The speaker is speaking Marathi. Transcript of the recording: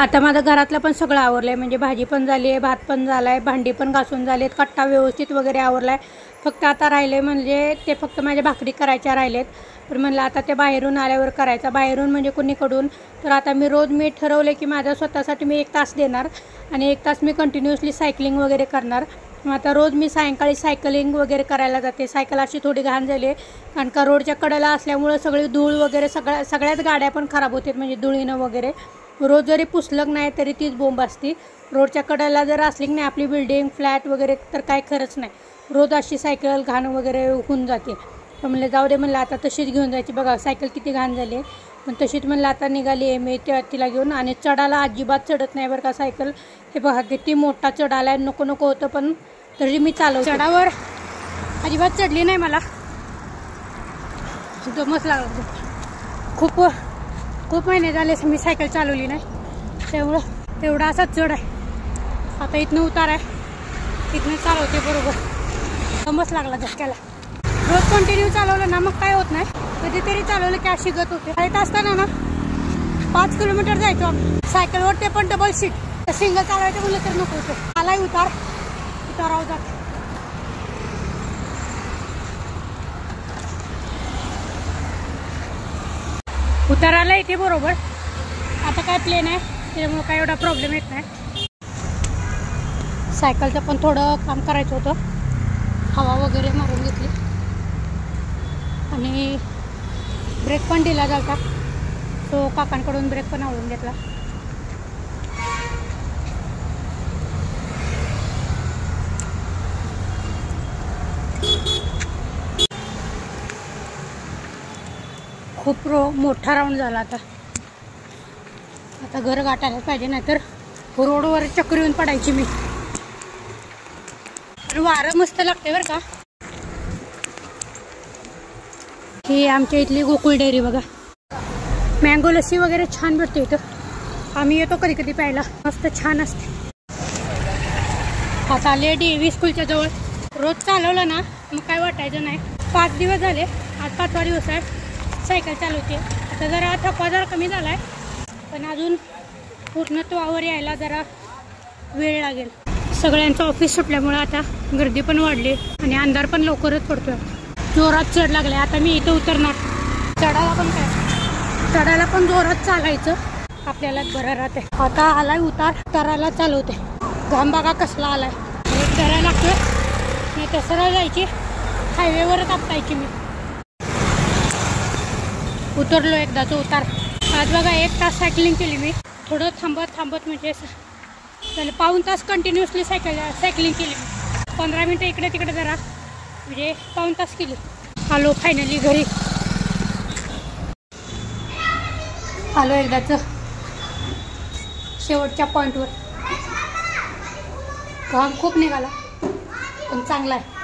आता माझं घरातलं पण सगळं आवरलं आहे, म्हणजे भाजी पण झाली आहे, भात पण झाला आहे, भांडी पण घासून झालेत, कट्टा व्यवस्थित वगैरे आवरला आहे. फक्त आता राहिले म्हणजे ते फक्त माझ्या भाकरी करायच्या राहिलेत. पण म्हणलं आता ते बाहेरून आल्यावर करायचा, बाहेरून म्हणजे कुणीकडून. तर आता मी ठरवलं की माझ्या स्वतःसाठी मी 1 तास देणार आणि 1 तास मी कंटिन्युअसली सायकलिंग वगैरे करणार. मग आता रोज मी सायंकाळी सायकलिंग वगैरे करायला जाते. सायकल अशी थोडी घाण झाली आहे, कारण का रोडच्या कडेला असल्यामुळं सगळी धूळ वगैरे सगळ्याच गाड्या पण खराब होतात, म्हणजे धुळीनं वगैरे. रोज जरी पुसलं नाही तरी तीच बोंब असते. रोडच्या कडेला जर असली की नाही आपली बिल्डिंग फ्लॅट वगैरे, तर काय खरंच नाही. रोज अशी सायकल घाण वगैरे होऊन जाते. तर म्हणलं जाऊ दे, म्हणलं आता तशीच घेऊन जायची. बघा सायकल किती घाण झाली आहे, पण तशीच म्हणलं आता निघाली आहे मी तिला घेऊन. आणि चढायला अजिबात चढत नाही बरं का सायकल. हे बघा किती मोठा चढाला आहे, नको नको होतं, पण तरी मी चालवते. चढावर अजिबात चढली नाही, मला दमच लागला. खूप महिने झाले मी सायकल चालवली नाही, त्यामुळं एवढा असा चढ आहे. आता इथनं उतार आहे, इथनं चालवते बरोबर. दमच लागला धक्क्याला. रोज कंटिन्यू चालवलं ना मग काय होत नाही, कधीतरी चालवलं की अशी गत होते. येत असताना ना 5 किलोमीटर जायचो आम्ही सायकलवर, ते पण डबल सीट. सिंगल चालवायचं म्हणलं तर नको होतं. आलाय उतारावर जाते. उताराला इथे बरोबर. आता काय प्लेन आहे त्यामुळे काय एवढा प्रॉब्लेम येत नाही. सायकलचं पण थोडं काम करायचं होतं, हवा वगैरे मारून घेतली आणि ब्रेक पण दिला जाता, तो काकांकडून ब्रेक पण आवडून घेतला. खूप मोठा राऊंड झाला. आता घर गाठायला पाहिजे, नाहीतर रोडवर चक्कर येऊन पडायची मी. वारं मस्त लागते बरं का. ही आमच्या इथली गोकुळ डेअरी बघा. मँगो लस्सी वगैरे छान भेटते इथं. आम्ही येतो कधी कधी प्यायला, मस्त छान असते. आता आले DAV स्कूलच्या जवळ. रोज चालवलं ना मग काय वाटायचं नाही. 5 दिवस झाले, आज 5वा दिवस आहे सायकल चालवते. आता जरा थकवा जरा कमी झाला आहे, पण अजून पूर्णत्वावर यायला जरा वेळ लागेल. सगळ्यांचं ऑफिस सुटल्यामुळे आता गर्दी पण वाढली आणि अंधार पण लवकरच पडतोय. जोरात चढ लागले. आता मी इथं उतरणार. चढायला पण जोरात चालायचं, आपल्याला बरं राहते. आता आलाय उताराला चालवते. घाम बघा कसला आलाय. चढायला लागतोय, नाही तर सरळ जायची, हायवेवरच आपटायची मी. उतरलो एकदाच उतार. आज बघा 1 तास सायकलिंग केली मी. थोडं थांबत म्हणजे त्याला 1.5 तास कंटिन्युअसली सायकलिंग केली मी. 15 मिनटं इकडे तिकडे जरा, म्हणजे 1.5 तास केली. आलो फायनली घरी. आलो एकदाच शेवटच्या पॉईंटवर. घाम खूप निघाला पण चांगला आहे.